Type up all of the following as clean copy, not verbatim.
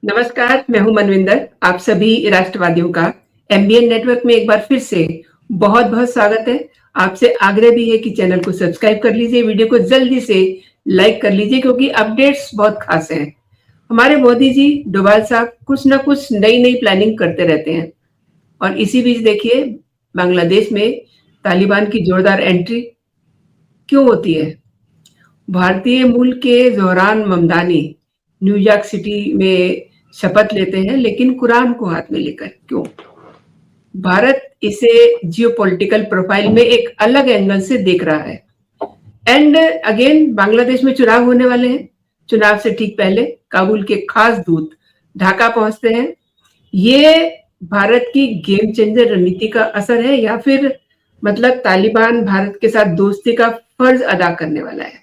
नमस्कार, मैं हूं मनविंदर। आप सभी राष्ट्रवादियों का एमबीएन नेटवर्क में एक बार फिर से बहुत-बहुत स्वागत है। आपसे आग्रह भी है कि चैनल को सब्सक्राइब कर लीजिए, वीडियो को जल्दी से लाइक कर लीजिए क्योंकि अपडेट्स बहुत खास हैं। हमारे मोदी जी, डोभाल साहब कुछ ना कुछ नई-नई प्लानिंग करते रहते हैं और इसी बीच देखिए बांग्लादेश में तालिबान की जोरदार एंट्री क्यों होती है? भारतीय मूल के ज़ोहरान ममदानी न्यूयॉर्क सिटी में शपथ लेते हैं, लेकिन कुरान को हाथ में लेकर क्यों? भारत इसे जियोपॉलिटिकल प्रोफाइल में एक अलग एंगल से देख रहा है। एंड अगेन बांग्लादेश में चुनाव होने वाले हैं। चुनाव से ठीक पहले काबुल के खास दूत ढाका पहुंचते हैं। ये भारत की गेम चेंजर रणनीति का असर है या फिर मतलब तालिबान भारत के साथ दोस्ती का फर्ज अदा करने वाला है?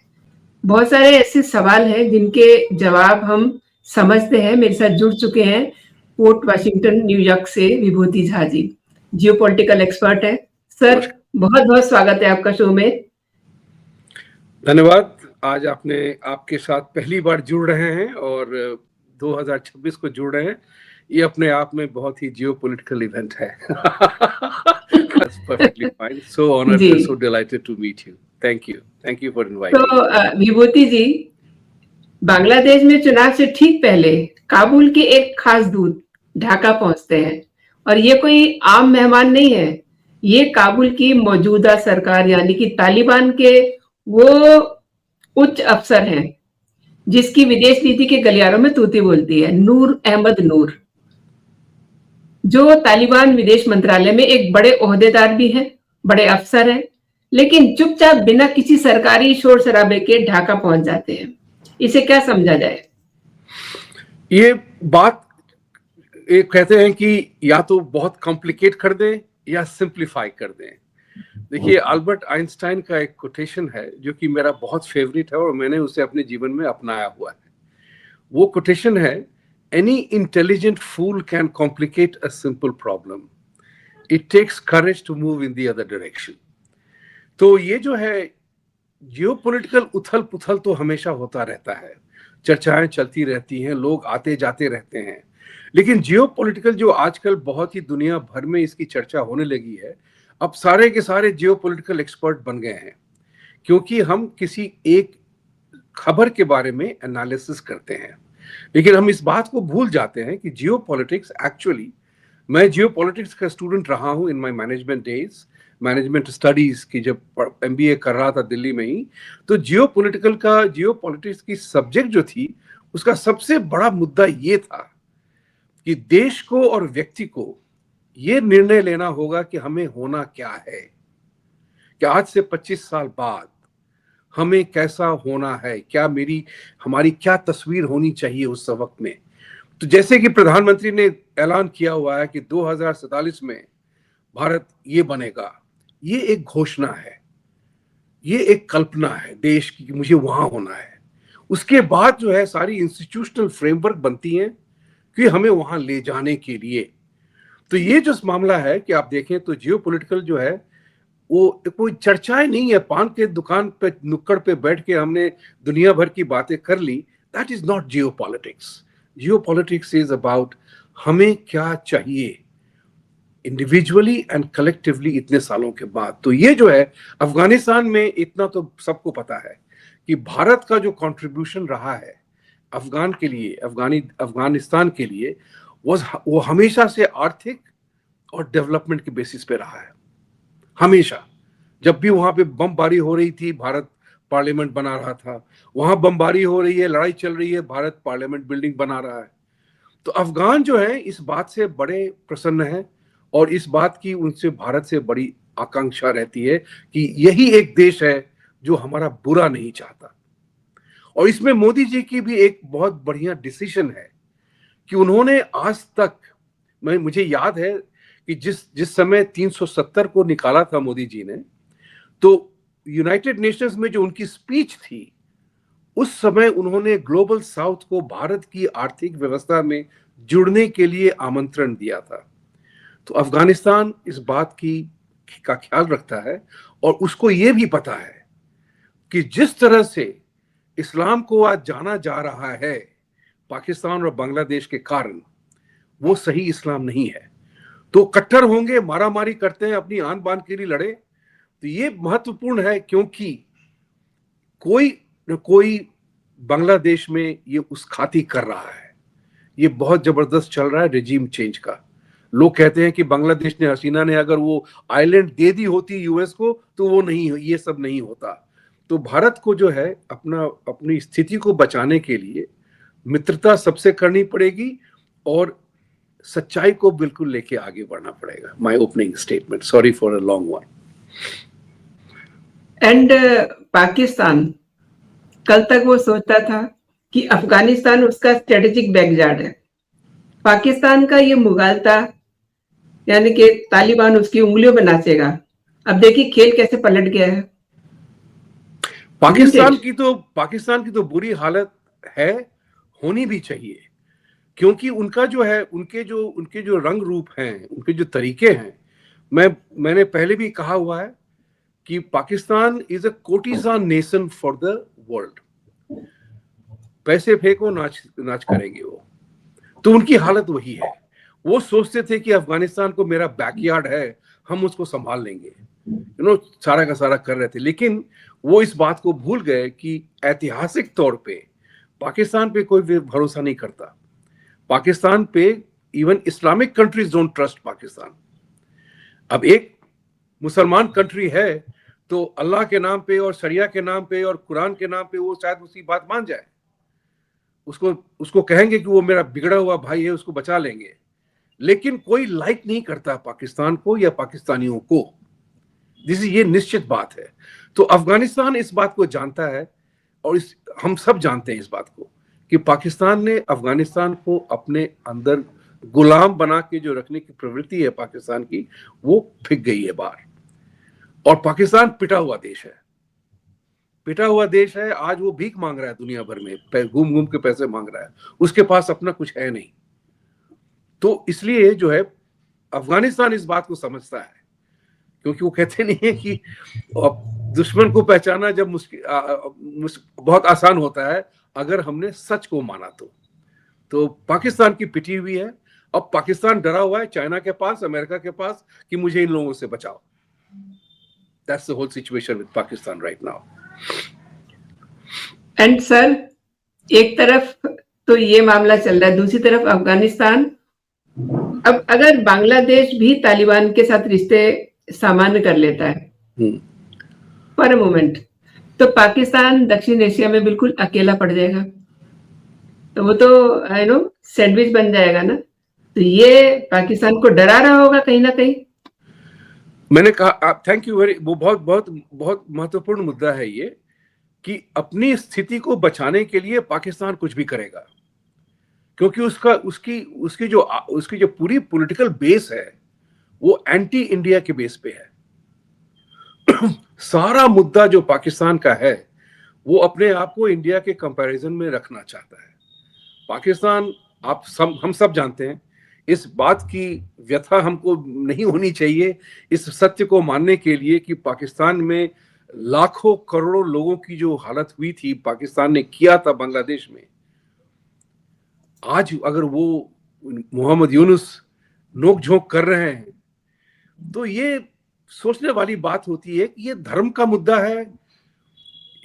बहुत सारे ऐसे सवाल हैं जिनके जवाब हम समझते हैं। मेरे साथ जुड़ चुके हैं पोर्ट वाशिंगटन न्यूयॉर्क से विभूति झा जी, जियोपॉलिटिकल एक्सपर्ट है। सर, बहुत-बहुत स्वागत है आपका शो में। धन्यवाद। आज आपके साथ पहली बार जुड़ रहे हैं और 2026 को जुड़ रहे हैं। ये अपने आप में बहुत ही जियोपॉलिटिकल इवेंट है। That's perfectly fine. So honored and so delighted to meet you. Thank you. Thank you for inviting me. तो विभूति जी, बांग्लादेश में चुनाव से ठीक पहले काबुल के एक खास दूत ढाका पहुंचते हैं और ये कोई आम मेहमान नहीं है। ये काबुल की मौजूदा सरकार यानी कि तालिबान के वो उच्च अफसर हैं जिसकी विदेश नीति के गलियारों में तूती बोलती है, नूर अहमद नूर, जो तालिबान विदेश मंत्रालय में एक बड़े ओहदेदार भी हैं, बड़े अफसर हैं, लेकिन चुपचाप बिना किसी सरकारी शोर शराबे के ढाका पहुंच जाते हैं। इसे क्या समझा जाए? ये बात कहते हैं कि या तो बहुत कॉम्प्लिकेट कर दें या सिंप्लीफाई कर दें। देखिए, अल्बर्ट आइंस्टाइन का एक कोटेशन है जो कि मेरा बहुत फेवरेट है और मैंने उसे अपने जीवन में अपनाया हुआ है। वो कोटेशन है, any intelligent fool can complicate a simple problem, it takes courage to move in the other direction. तो ये जो है जियोपॉलिटिकल उथल पुथल तो हमेशा होता रहता है, चर्चाएं चलती रहती हैं, लोग आते जाते रहते हैं, लेकिन जियोपॉलिटिकल जो आजकल बहुत ही दुनिया भर में इसकी चर्चा होने लगी है, अब सारे के सारे जियोपॉलिटिकल एक्सपर्ट बन गए हैं क्योंकि हम किसी एक खबर के बारे में एनालिसिस करते हैं, लेकिन हम इस बात को भूल जाते हैं कि जियोपॉलिटिक्स एक्चुअली, मैं जियोपॉलिटिक्स का स्टूडेंट रहा हूं in my management days, management studies की जब एमबीए कर रहा था दिल्ली में ही, तो जियोपॉलिटिक्स की सब्जेक्ट जो थी उसका सबसे बड़ा मुद्दा ये था कि देश को और व्यक्ति को ये निर्णय लेना होगा कि हमें होना क्या है, कि आज से 25 साल बाद हमें कैसा होना है, क्या हमारी क्या तस्वीर होनी चाहिए उस वक्त में। तो जैसे कि प्रधानमंत्री ने ऐलान किया हुआ है कि 2047 में भारत ये बनेगा, ये एक घोषणा है, ये एक कल्पना है देश की कि मुझे वहां होना है। उसके बाद जो है सारी इंस्टीट्यूशनल फ्रेमवर्क बनती हैं कि हमें वहां ले जाने के लिए। तो ये जो मामला है कि आप देखें तो जियोपॉलिटिकल जो है वो कोई चर्चाएं नहीं है, पान के दुकान पे नुक्कड़ पे बैठ के हमने दुनिया भर की बातें कर ली, that is not geopolitics. Geopolitics is about हमें क्या चाहिए इंडिविजुअली एंड कलेक्टिवली इतने सालों के बाद। तो ये जो है अफगानिस्तान में, इतना तो सबको पता है कि भारत का जो कंट्रीब्यूशन रहा है अफगान के लिए, अफगानिस्तान के लिए, वो हमेशा से आर्थिक और डेवलपमेंट के बेसिस पे रहा है। हमेशा जब भी वहां पे बमबारी हो रही थी, भारत पार्लियामेंट बना रहा था, वहां बमबारी हो रही है, लड़ाई चल रही है, भारत पार्लियामेंट बिल्डिंग बना रहा है। तो अफगान जो है इस बात से बड़े प्रसन्न है और इस बात की उनसे भारत से बड़ी आकांक्षा रहती है कि यही एक देश है जो हमारा बुरा नहीं चाहता। और इसमें मोदी जी की भी एक बहुत बढ़िया डिसीजन है कि उन्होंने आज तक, मुझे याद है कि जिस समय 370 को निकाला था मोदी जी ने, तो यूनाइटेड नेशंस में जो उनकी स्पीच थी उस समय उन्होंने ग्लोबल साउथ को भारत की आर्थिक व्यवस्था में जुड़ने के लिए आमंत्रण दिया था। तो अफगानिस्तान इस बात का ख्याल रखता है और उसको ये भी पता है कि जिस तरह से इस्लाम को आज जाना जा रहा है पाकिस्तान और बांग्लादेश के कारण वो सही इस्लाम नहीं है। तो कट्टर होंगे, मारामारी करते हैं, अपनी आन बान के लिए लड़े, तो ये महत्वपूर्ण है, क्योंकि कोई न कोई बांग्लादेश में ये उस खाती कर रहा है। ये बहुत जबरदस्त चल रहा है रिजीम चेंज का। लोग कहते हैं कि बांग्लादेश ने, हसीना ने अगर वो आइलैंड दे दी होती यूएस को तो वो नहीं, ये सब नहीं होता। तो भारत को जो है अपनी स्थिति को बचाने के लिए मित्रता सबसे करनी पड़ेगी और सच्चाई को बिल्कुल लेके आगे बढ़ना पड़ेगा। My opening statement, sorry for a long one. And Pakistan कल तक वो सोचता था कि अफगानिस्तान उसका स्ट्रेटेजिक बैकयार्ड है। पाकिस्तान का ये मुगालता, यानी कि तालिबान उसकी उंगलियों में नाचेगा। अब देखिए खेल कैसे पलट गया है। पाकिस्तान की तो बुरी हालत है, होनी भी चाहिए, क्योंकि उनका जो है, उनके जो रंग रूप हैं, उनके जो तरीके हैं, मैंने पहले भी कहा हुआ है कि Pakistan is a courtesan nation for the world. पैसे फेंको, नाच करेंगे वो। तो उनकी हालत वही है। वो सोचते थे कि अफगानिस्तान को मेरा बैकयार्ड है, हम उसको संभाल लेंगे, सारा का सारा कर रहे थे। लेकिन वो इस बात को भूल गए कि ऐतिहासिक तौर पे पाकिस्तान पे कोई भरोसा नहीं करता। पाकिस्तान पे even Islamic countries don't trust Pakistan. अब एक मुसलमान कंट्री है तो अल्लाह के नाम पे और शरिया के नाम पे और कुरान के नाम पे वो शायद उसी बात मान जाए, उसको कहेंगे कि वो मेरा बिगड़ा हुआ भाई है, उसको बचा लेंगे। लेकिन कोई लाइक नहीं करता पाकिस्तान को या पाकिस्तानियों को, ये निश्चित बात है। तो अफगानिस्तान इस बात को जानता है और हम सब जानते हैं इस बात को कि पाकिस्तान ने अफगानिस्तान को अपने अंदर गुलाम बना के जो रखने की प्रवृत्ति है पाकिस्तान की, वो फिक गई है बाहर। और पाकिस्तान पिटा हुआ देश है। आज वो भीख मांग रहा है दुनिया भर में, घूम घूम के पैसे मांग रहा है, उसके पास अपना कुछ है नहीं। तो इसलिए जो है अफगानिस्तान इस बात को समझता है, क्योंकि वो कहते नहीं है कि दुश्मन को पहचाना जब बहुत आसान होता है अगर हमने सच को माना तो पाकिस्तान की पिटी हुई है। अब पाकिस्तान डरा हुआ है चाइना के पास, अमेरिका के पास कि मुझे इन लोगों से बचाओ। That's the whole situation with Pakistan right now. And sir, एक तरफ तो ये मामला चल रहा है, दूसरी तरफ अफगानिस्तान, अब अगर बांग्लादेश भी तालिबान के साथ रिश्ते सामान्य कर लेता है फॉर अ मोमेंट, तो पाकिस्तान दक्षिण एशिया में बिल्कुल अकेला पड़ जाएगा। तो वो तो सैंडविच बन जाएगा ना। तो ये पाकिस्तान को डरा रहा होगा कहीं ना कहीं। मैंने कहा थैंक यू वेरी, वो बहुत बहुत बहुत महत्वपूर्ण मुद्दा है ये, कि अपनी स्थिति को बचाने के लिए पाकिस्तान कुछ भी करेगा, क्योंकि उसकी जो पूरी पॉलिटिकल बेस है वो एंटी इंडिया के बेस पे है। सारा मुद्दा जो पाकिस्तान का है वो अपने आप को इंडिया के कंपैरिजन में रखना चाहता है। पाकिस्तान, हम सब जानते हैं, इस बात की व्यथा हमको नहीं होनी चाहिए इस सत्य को मानने के लिए कि पाकिस्तान में लाखों करोड़ों लोगों की जो हालत हुई थी, पाकिस्तान ने किया था बांग्लादेश में। आज अगर वो मोहम्मद यूनुस नोक झोंक कर रहे हैं तो ये सोचने वाली बात होती है कि ये धर्म का मुद्दा है।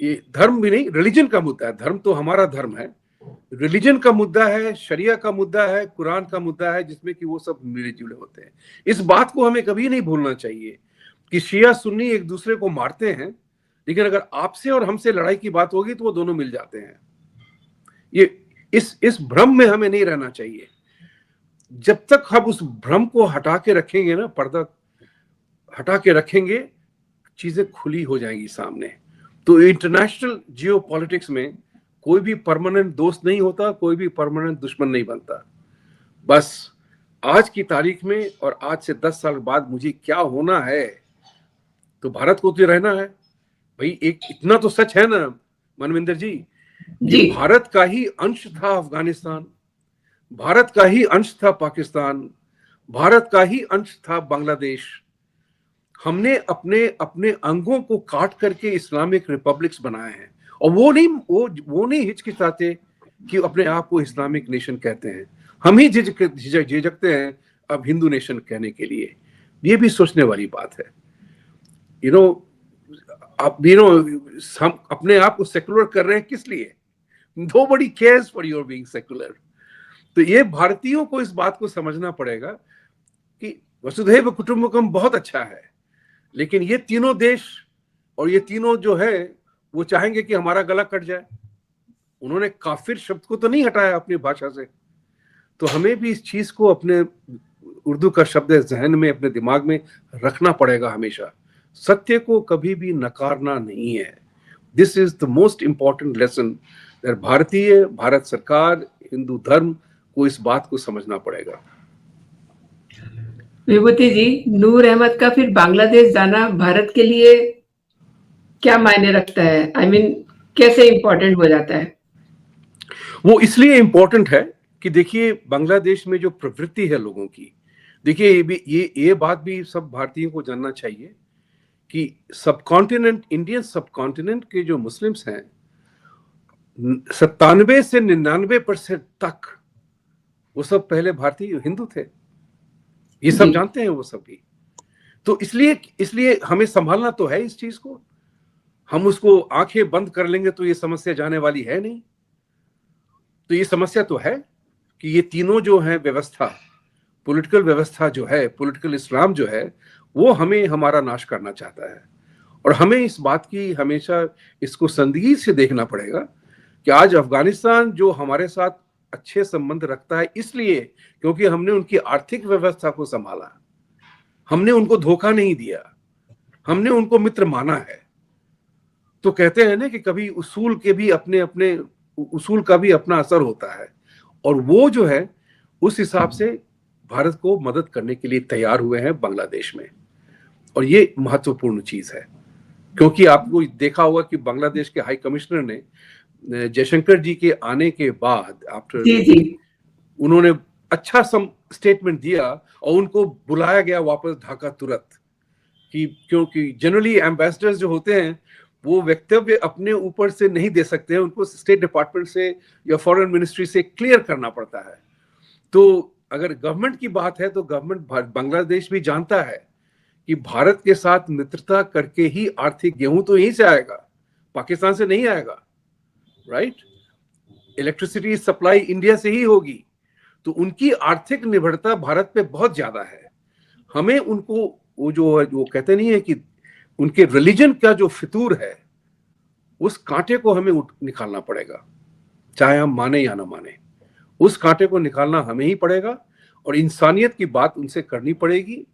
ये धर्म भी नहीं, रिलीजन का मुद्दा है। धर्म तो हमारा धर्म है, रिलीजन का मुद्दा है, शरिया का मुद्दा है, कुरान का मुद्दा है, जिसमें कि वो सब मिले जुले होते हैं। इस बात को हमें कभी नहीं भूलना चाहिए कि शिया सुन्नी एक दूसरे को मारते हैं, लेकिन अगर आपसे और हमसे लड़ाई की बात होगी तो वो दोनों मिल जाते हैं। ये इस भ्रम में हमें नहीं रहना चाहिए। जब तक हम उस भ्रम को हटा के रखेंगे ना, पर्दा हटा के रखेंगे, चीजें खुली हो जाएंगी सामने। तो इंटरनेशनल जियोपॉलिटिक्स में कोई भी परमानेंट दोस्त नहीं होता, कोई भी परमानेंट दुश्मन नहीं बनता। बस आज की तारीख में और आज से 10 साल बाद मुझे क्या होना है, तो भारत को तो रहना है भाई। एक इतना तो सच है ना मनविंदर जी कि भारत का ही अंश था अफगानिस्तान, भारत का ही अंश था पाकिस्तान, भारत का ही अंश था बांग्लादेश। हमने अपने अंगों को काट करके इस्लामिक रिपब्लिक्स बनाए हैं, और वो नहीं हिचकिचाते कि अपने आप को इस्लामिक नेशन कहते हैं, हम ही झिझकते हैं अब हिंदू नेशन कहने के लिए। ये भी सोचने वाली बात है। यू नो अब हम अपने आप को सेकुलर कर रहे हैं किस लिए? Nobody cares for your being secular। तो ये भारतीयों को इस बात को समझना पड़ेगा कि वसुधैव कुटुंबकम बहुत अच्छा है, लेकिन ये तीनों देश और ये तीनों जो है वो चाहेंगे कि हमारा गला कट जाए। उन्होंने काफिर शब्द को तो नहीं हटाया अपनी भाषा से। तो हमें भी इस चीज को अपने उर्दू का शब्द जहन में, अपने दिमाग में रखना पड़ेगा हमेशा। सत्य को कभी भी नकारना नहीं है। This is the most important lesson. भारतीय, भारत सरकार, हिंदू धर्म को इस बात को समझना पड़ेगा। विभूति जी, नूर अहमद का फिर बांग्लादेश जाना भारत के लिए क्या मायने रखता है? आई मीन कैसे इंपॉर्टेंट हो जाता है? वो इसलिए इंपॉर्टेंट है कि देखिए बांग्लादेश में जो प्रवृत्ति है लोगों की, देखिए ये बात भी सब भारतीयों को जानना चाहिए कि सबकॉन्टिनेंट, इंडियन सबकॉन्टिनेंट के जो मुस्लिम्स हैं 97 से 99% तक वो सब पहले भारतीय हिंदू थे। ये सब जानते हैं वो सब भी। तो इसलिए हमें संभालना तो है इस चीज को। हम उसको आंखें बंद कर लेंगे तो ये समस्या जाने वाली है नहीं। तो ये समस्या तो है कि ये तीनों जो है व्यवस्था, पॉलिटिकल व्यवस्था जो है, पॉलिटिकल इस्लाम जो है, वो हमें हमारा नाश करना चाहता है। और हमें इस बात की हमेशा इसको संजीदगी से देखना पड़ेगा कि आज अफगानिस्तान जो हमारे साथ अच्छे संबंध रखता है इसलिए क्योंकि हमने उनकी आर्थिक व्यवस्था को संभाला, हमने उनको धोखा नहीं दिया, हमने उनको मित्र माना है। तो कहते हैं ना कि कभी उसूल के भी अपने उसूल का भी अपना असर होता है, और वो जो है उस हिसाब से भारत को मदद करने के लिए तैयार हुए हैं बांग्लादेश में। और ये महत्वपूर्ण चीज है क्योंकि आपको देखा होगा कि बांग्लादेश के हाई कमिश्नर ने जयशंकर जी के आने के बाद आफ्टर उन्होंने अच्छा स्टेटमेंट दिया और उनको बुलाया गया वापस ढाका तुरंत। कि क्योंकि जनरली एम्बेसडर्स जो होते हैं वो वक्तव्य अपने ऊपर से नहीं दे सकते हैं, उनको स्टेट डिपार्टमेंट से या फॉरेन मिनिस्ट्री से क्लियर करना पड़ता है। तो अगर गवर्नमेंट की बात है तो गवर्नमेंट बांग्लादेश भी जानता है कि भारत के साथ मित्रता करके ही आर्थिक गेहूं तो यहीं से आएगा, पाकिस्तान से नहीं आएगा, राइट? इलेक्ट्रिसिटी सप्लाई इंडिया से ही होगी। तो उनकी आर्थिक निर्भरता भारत पे बहुत ज्यादा है। हमें उनको वो कहते नहीं है कि उनके रिलीजन का जो फितूर है उस कांटे को हमें निकालना पड़ेगा, चाहे हम माने या ना माने। उस कांटे को निकालना हमें ही पड़ेगा और इंसानियत की बात उनसे करनी पड़ेगी।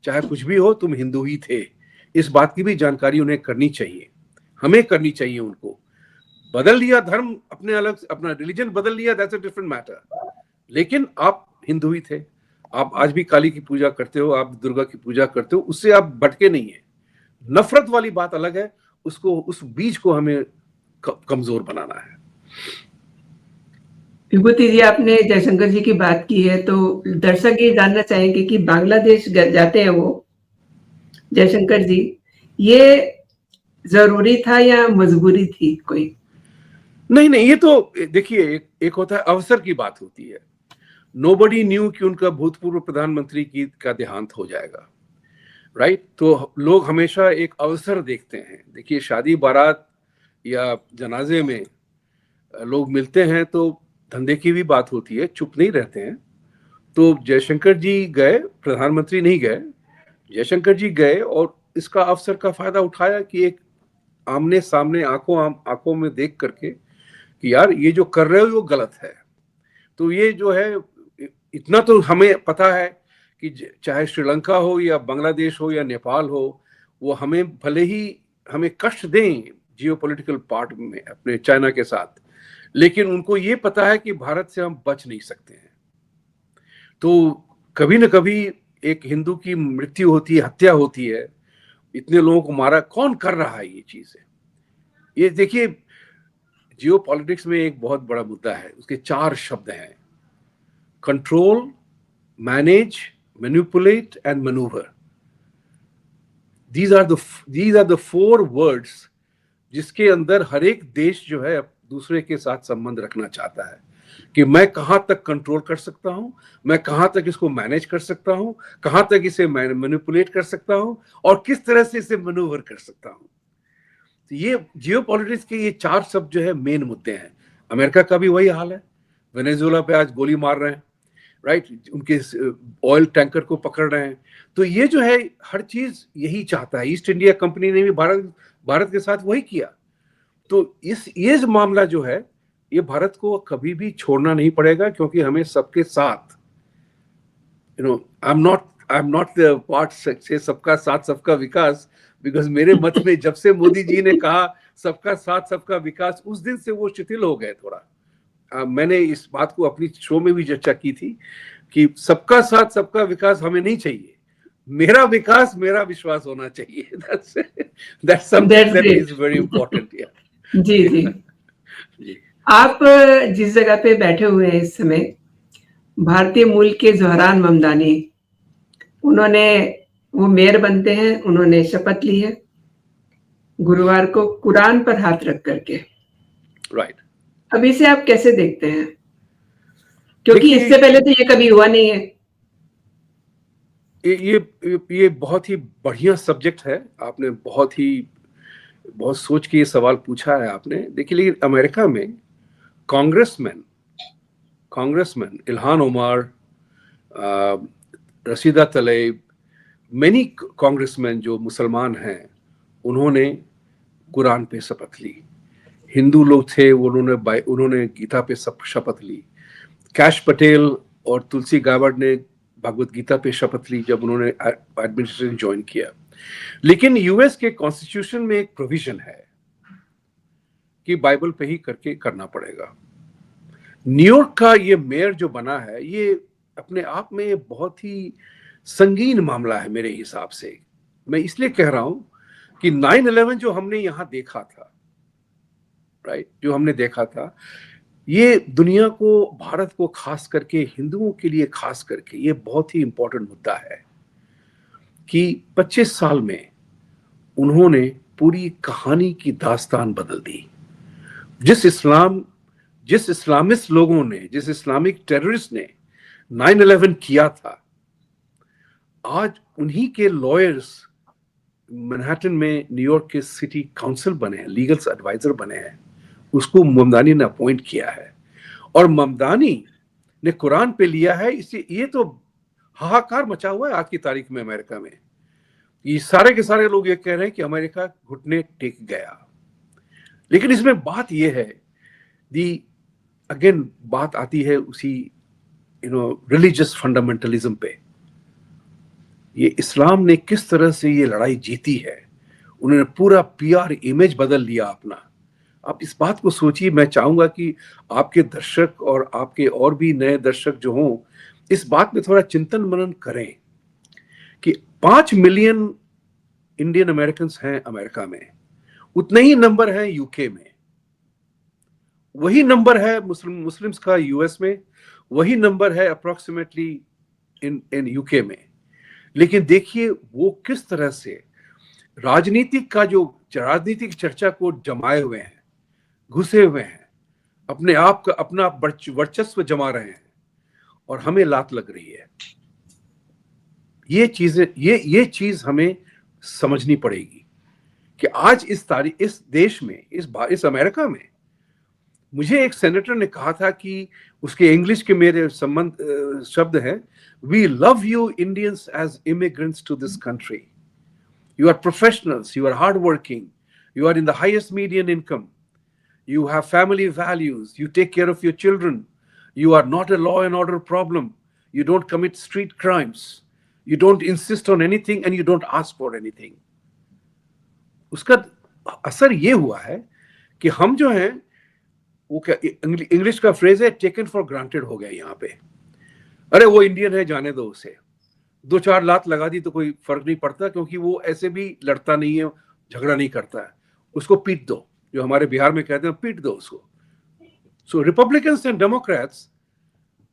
चाहे कुछ भी हो, तुम हिंदू ही थे, इस बात की भी जानकारी उन्हें करनी चाहिए, हमें करनी चाहिए। उनको बदल लिया धर्म, अपने अलग अपना रिलीजन बदल लिया, दैट्स अ डिफरेंट मैटर, लेकिन आप हिंदू ही थे। आप आज भी काली की पूजा करते हो, आप दुर्गा की पूजा करते हो, उससे आप भटके नहीं है। नफरत वाली बात अलग है, उसको, उस बीज को हमें कमजोर बनाना है। विभूति जी, आपने जयशंकर जी की बात की है तो दर्शक ये जानना चाहेंगे कि बांग्लादेश जाते हैं वो जयशंकर जी, ये जरूरी था या मजबूरी थी कोई? नहीं, ये तो देखिए एक होता है अवसर की बात होती है। नोबडी न्यू कि उनका भूतपूर्व प्रधानमंत्री का देहांत हो जाएगा, राइट? तो लोग हमेशा एक अवसर देखते हैं। देखिए शादी बारात या जनाजे में लोग मिलते हैं तो धंधे की भी बात होती है, चुप नहीं रहते हैं। तो जयशंकर जी गए, प्रधानमंत्री नहीं गए, जयशंकर जी गए और इसका अवसर का फायदा उठाया कि एक आमने सामने आंखों में देख करके कि यार ये जो कर रहे हो वो गलत है। तो ये जो है, इतना तो हमें पता है कि चाहे श्रीलंका हो या बांग्लादेश हो या नेपाल हो, वो हमें भले ही हमें कष्ट दें जियोपॉलिटिकल पार्ट में अपने चाइना के साथ, लेकिन उनको ये पता है कि भारत से हम बच नहीं सकते हैं। तो कभी न कभी एक हिंदू की मृत्यु होती है, हत्या होती है, इतने लोगों को मारा, कौन कर रहा है ये चीजें? ये देखिए जियोपॉलिटिक्स में एक बहुत बड़ा मुद्दा है, उसके 4 शब्द हैं: control, manage, manipulate and manoeuvre. These are the 4 words जिसके अंदर हर एक देश जो है दूसरे के साथ संबंध रखना चाहता है कि मैं कहां तक कंट्रोल कर सकता हूं, मैं कहां तक इसको मैनेज कर सकता हूं, कहां तक इसे मैनिपुलेट कर सकता हूं और किस तरह से इसे मैनूवर कर सकता हूं। तो ये जियोपॉलिटिक्स के ये 4 शब्द जो है मेन मुद्दे हैं। अमेरिका का भी वही हाल है, वेनेजुएला पे आज गोली मार रहे हैं, राइट, उनके ऑयल टैंकर को पकड़ रहे हैं। तो ये जो है हर चीज यही चाहता है। ईस्ट इंडिया कंपनी ने भी भारत के साथ वही किया। तो ये जो मामला जो है, ये भारत को कभी भी छोड़ना नहीं पड़ेगा, क्योंकि हमें सबके साथ, I am not the part से सबका साथ सबका विकास, बिकॉज मेरे मत में जब से मोदी जी ने कहा सबका साथ सबका विकास, उस दिन से वो शिथिल हो गए थोड़ा। मैंने इस बात को अपनी शो में भी चर्चा की थी कि सबका साथ सबका विकास हमें नहीं चाहिए, मेरा विकास मेरा विश्वास होना चाहिए। that's something that is very important। जी जी जी। आप जिस जगह पे बैठे हुए हैं इस समय, भारतीय मूल के ज़ोहरान ममदानी, उन्होंने, वो मेयर बनते हैं, उन्होंने शपथ ली है गुरुवार को कुरान पर हाथ रख करके। राइट। अब इसे आप कैसे देखते हैं, क्योंकि इससे पहले तो ये कभी हुआ नहीं है। ये बहुत ही बढ़िया सब्जेक्ट है। आपने बहुत सोच के ये सवाल पूछा है आपने। देखिए, लेकिन अमेरिका में congressman Ilhan Omar, Rashida तलेब, many congressman जो मुसलमान हैं, उन्होंने कुरान पे शपथ ली। हिंदू लोग थे, उन्होंने गीता पे शपथ ली। कैश पटेल और तुलसी गाबर्ड ने भगवत गीता पे शपथ ली जब उन्होंने एडमिनिस्ट्रेशन ज्वाइन किया। लेकिन यूएस के कॉन्स्टिट्यूशन में एक प्रोविजन है कि बाइबल पे ही करना पड़ेगा। न्यूयॉर्क का ये मेयर जो बना है, ये अपने आप में बहुत ही संगीन मामला है मेरे हिसाब से। मैं इसलिए कह रहा हूं कि 9/11 जो हमने यहां देखा था, राइट, जो हमने देखा था, ये दुनिया को, भारत को खास करके, हिंदुओं के लिए खास करके ये बहुत ही इंपॉर्टेंट मुद्दा है कि 25 साल में उन्होंने पूरी कहानी की दास्तान बदल दी। जिस इस्लामिस्ट लोगों ने, जिस इस्लामिक टेररिस्ट ने 9/11 किया था, आज उन्हीं के लॉयर्स मैनहट्टन में न्यूयॉर्क के सिटी काउंसिल बने हैं, लीगल एडवाइजर बने हैं। उसको ममदानी ने अपॉइंट किया है और ममदानी ने कुरान पे लिया है। इसलिए ये तो हाहाकार मचा हुआ है आज की तारीख में अमेरिका में। ये सारे के सारे लोग ये कह रहे हैं कि अमेरिका घुटने टेक गया। लेकिन इसमें बात ये है, अगेन बात आती है उसी रिलीजियस फंडामेंटलिज्म पे। ये इस्लाम ने किस तरह से ये लड़ाई जीती है। उन्होंने पूरा PR इमेज बदल लिया अपना। आप इस बात को सोचिए। मैं चाहूंगा कि आपके दर्शक और आपके और भी नए दर्शक जो हों, इस बात में थोड़ा चिंतन मनन करें कि 5 मिलियन इंडियन अमेरिकन हैं अमेरिका में, उतने ही नंबर है यूके में, वही नंबर है मुस्लिम्स का यूएस में, वही नंबर है अप्रोक्सीमेटली इन यूके में। लेकिन देखिए वो किस तरह से राजनीतिक चर्चा को जमाए हुए हैं, घुसे हुए हैं, अपने आप का अपना वर्चस्व जमा रहे हैं और हमें लात लग रही है। ये चीज हमें समझनी पड़ेगी कि आज इस देश में, इस अमेरिका में, मुझे एक सेनेटर ने कहा था कि उसके इंग्लिश के मेरे शब्द हैं, we love you Indians as immigrants to this country, you are professionals, you are hard working, you are in the highest median income, you have family values, you take care of your children, you are not a law and order problem, you don't commit street crimes, you don't insist on anything and you don't ask for anything। उसका असर ये हुआ है कि हम जो हैं, वो क्या इंग्लिश का फ्रेज है, टेकन फॉर ग्रांटेड हो गया यहाँ पे। अरे वो इंडियन है, जाने दो उसे, 2-4 लात लगा दी तो कोई फर्क नहीं पड़ता, क्योंकि वो ऐसे भी लड़ता नहीं है, झगड़ा नहीं करता है, उसको पीट दो, जो हमारे बिहार में कहते हैं पीट दो उसको। So Republicans and Democrats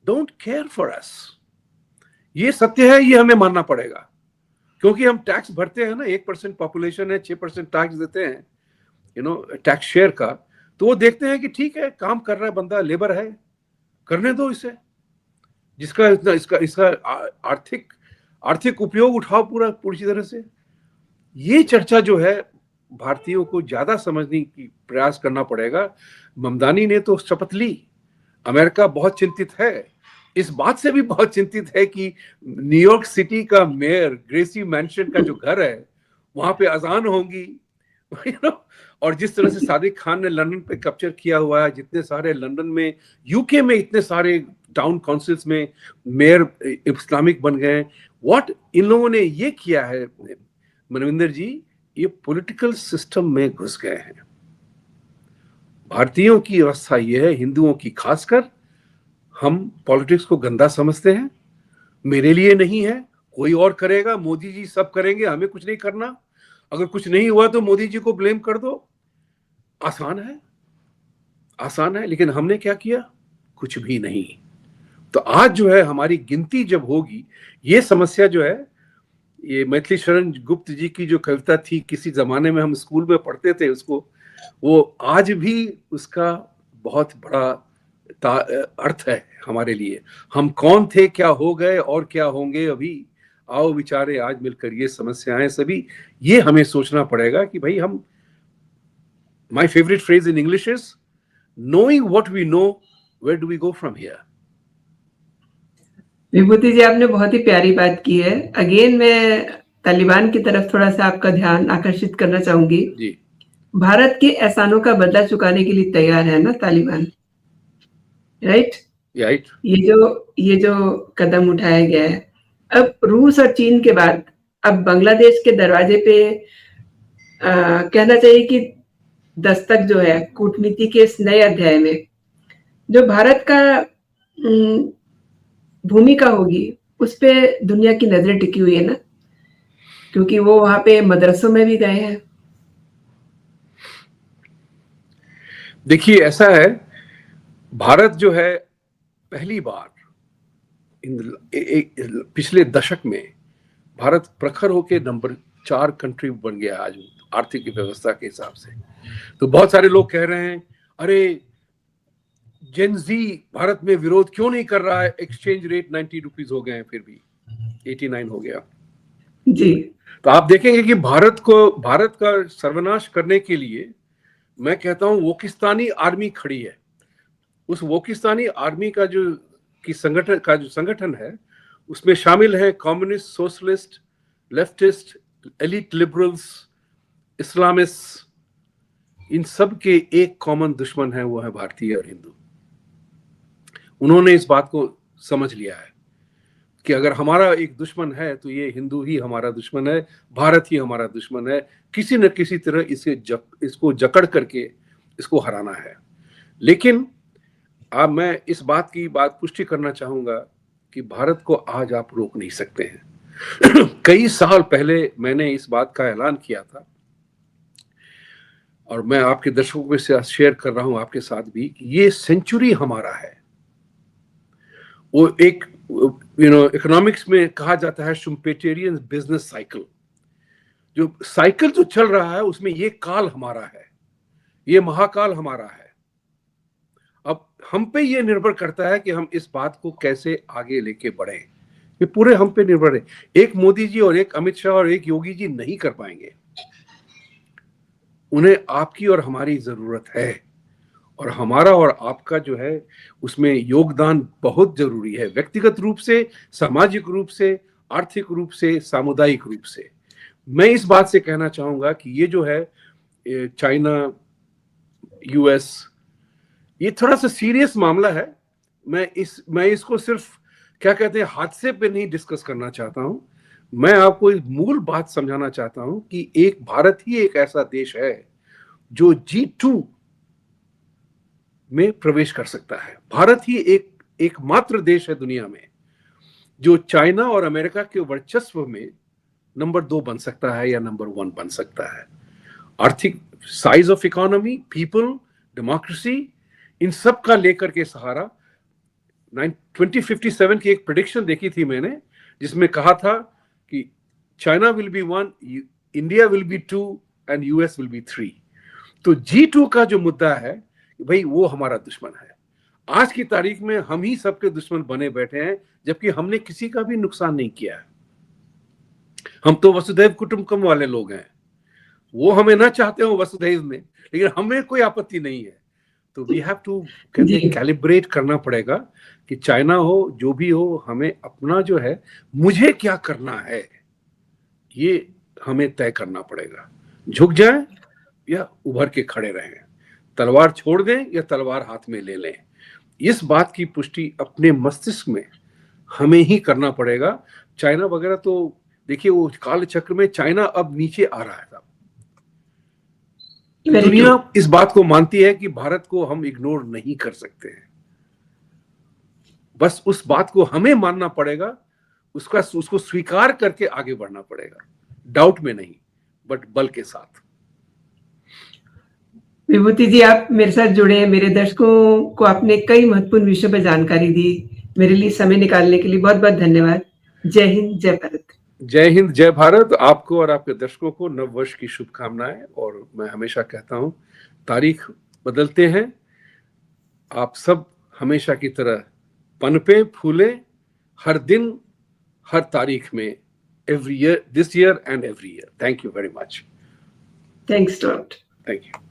don't care for us. ये सत्य है, ये हमें मानना पड़ेगा, क्योंकि हम टैक्स भरते हैं ना। 1% पॉपुलेशन है, 6% टैक्स देते हैं, टैक्स शेयर का। तो वो देखते हैं कि ठीक है, काम कर रहा है बंदा, लेबर है, करने दो इसे, जिसका इसका इसका आर्थिक आर्थिक उपयोग उठाओ पूरी तरह से। ये चर्चा जो है भारतीयों को ज्यादा समझने की प्रयास करना पड़ेगा। ममदानी ने तो शपथ ली, अमेरिका बहुत चिंतित है, इस बात से भी बहुत चिंतित है कि न्यूयॉर्क सिटी का मेयर ग्रेसी मैंशन का जो घर है वहां पे अजान होंगी और जिस तरह से सादिक खान ने लंदन पे कैप्चर किया हुआ है, जितने सारे लंदन में, यूके में इतने सारे टाउन काउंसिल्स में मेयर इस्लामिक बन गए। व्हाट इन लोगों ने ये किया है मनविंदर जी, ये पॉलिटिकल सिस्टम में घुस गए हैं। भारतीयों की अवस्था यह है, हिंदुओं की खासकर, हम पॉलिटिक्स को गंदा समझते हैं। मेरे लिए नहीं है, कोई और करेगा, मोदी जी सब करेंगे, हमें कुछ नहीं करना, अगर कुछ नहीं हुआ तो मोदी जी को ब्लेम कर दो। आसान है, आसान है, लेकिन हमने क्या किया? कुछ भी नहीं। तो आज जो है हमारी गिनती जब होगी, ये समस्या जो है, ये मैथिली शरण गुप्त जी की जो कविता थी, किसी जमाने में हम स्कूल में पढ़ते थे उसको, वो आज भी उसका बहुत बड़ा अर्थ है हमारे लिए। हम कौन थे, क्या हो गए और क्या होंगे अभी, आओ विचारे आज मिलकर ये समस्याएं सभी, ये हमें सोचना पड़ेगा कि भाई हम, my favourite phrase in English is knowing what we know, where do we go from here. Vibhuti ji, आपने बहुत ही प्यारी बात की है। अगेन मैं तालिबान की तरफ थोड़ा सा आपका ध्यान आकर्षित करना चाहूंगी जी। भारत के एहसानों का बदला चुकाने के लिए तैयार है ना तालिबान, राइट? राइट। ये जो कदम उठाया गया है, अब रूस और चीन के बाद अब बांग्लादेश के दरवाजे पे कहना चाहिए कि दस्तक जो है कूटनीति के इस नए अध्याय में, जो भारत का भूमिका होगी, उस पे दुनिया की नजरें टिकी हुई है ना, क्योंकि वो वहां पे मदरसों में भी गए हैं। देखिए ऐसा है, भारत जो है पहली बार पिछले दशक में भारत प्रखर होकर नंबर 4 कंट्री बन गया आज आर्थिक व्यवस्था के हिसाब से। तो बहुत सारे लोग कह रहे हैं, अरे जेन जी भारत में विरोध क्यों नहीं कर रहा है, एक्सचेंज रेट 90 रुपीज हो गए हैं, फिर भी 89 हो गया जी। तो आप देखेंगे कि भारत का सर्वनाश करने के लिए, मैं कहता हूं, वोकिस्तानी आर्मी खड़ी है। उस वोकिस्तानी आर्मी का जो संगठन है, उसमें शामिल है communist, socialist, leftist, elite liberals, Islamist. इन सब के एक कॉमन दुश्मन है, वो है भारतीय और हिंदू। उन्होंने इस बात को समझ लिया है कि अगर हमारा एक दुश्मन है तो ये हिंदू ही हमारा दुश्मन है, भारत ही हमारा दुश्मन है। किसी न किसी तरह इसको जकड़ करके इसको हराना है। लेकिन अब मैं इस बात की पुष्टि करना चाहूंगा कि भारत को आज आप रोक नहीं सकते हैं। कई साल पहले मैंने इस बात का ऐलान किया था और मैं आपके दर्शकों के साथ शेयर कर रहा हूं, आपके साथ भी, कि ये सेंचुरी हमारा है। वो एक इकोनॉमिक्स में कहा जाता है शुम्पेटेरियन बिजनेस साइकिल। जो साइकिल जो चल रहा है उसमें ये काल हमारा है, ये महाकाल हमारा है। अब हम पे ये निर्भर करता है कि हम इस बात को कैसे आगे लेके बढ़े। ये पूरे हम पे निर्भर है। एक मोदी जी और एक अमित शाह और एक योगी जी नहीं कर पाएंगे। उन्हें आपकी और हमारी जरूरत है, और हमारा और आपका जो है उसमें योगदान बहुत जरूरी है, व्यक्तिगत रूप से, सामाजिक रूप से, आर्थिक रूप से, सामुदायिक रूप से। मैं इस बात से कहना चाहूंगा कि ये जो है चाइना, यूएस, ये थोड़ा सा सीरियस मामला है। मैं इसको सिर्फ क्या कहते हैं हादसे पे नहीं डिस्कस करना चाहता हूं। मैं आपको एक मूल बात समझाना चाहता हूं कि एक भारत ही एक ऐसा देश है जो G2 में प्रवेश कर सकता है। भारत ही एकमात्र देश है दुनिया में जो चाइना और अमेरिका के वर्चस्व में नंबर 2 बन सकता है या नंबर 1 बन सकता है। आर्थिक size of economy, people, democracy, इन सब का लेकर के सहारा 2057 की एक प्रेडिक्शन देखी थी मैंने, जिसमें कहा था कि China will be 1, India will be 2 and US will be 3। तो G2 का जो मुद्दा है भाई वो हमारा दुश्मन है। आज की तारीख में हम ही सबके दुश्मन बने बैठे हैं, जबकि हमने किसी का भी नुकसान नहीं किया है। हम तो वसुधैव कुटुंबकम वाले लोग हैं। वो हमें ना चाहते हो वसुधैव में, लेकिन हमें कोई आपत्ति नहीं है। तो वी हैव टू कैलिब्रेट करना पड़ेगा कि चाइना हो जो भी हो, हमें अपना जो है मुझे क्या करना है ये हमें तय करना पड़ेगा। झुक जाए या उभर के खड़े रहें, तलवार छोड़ दें या तलवार हाथ में ले लें, इस बात की पुष्टि अपने मस्तिष्क में हमें ही करना पड़ेगा। चाइना वगैरह तो देखिए वो काल चक्र में चाइना अब नीचे आ रहा है। दुनिया इस बात को मानती है कि भारत को हम इग्नोर नहीं कर सकते हैं। बस उस बात को हमें मानना पड़ेगा, उसको स्वीकार करके आगे बढ़ना पड़ेगा, डाउट में नहीं बट बल के साथ। विभूति जी, आप मेरे साथ जुड़े हैं, मेरे दर्शकों को आपने कई महत्वपूर्ण विषयों पर जानकारी दी। मेरे लिए समय निकालने के लिए बहुत बहुत धन्यवाद। जय हिंद, जय भारत। जय हिंद, जय भारत। आपको और आपके दर्शकों को नव वर्ष की शुभकामनाएं। और मैं हमेशा कहता हूं, तारीख बदलते हैं, आप सब हमेशा की तरह पनपे फूले, हर दिन हर तारीख में, every year, this year and every year. Thank you very much. Thanks lot. Thank you.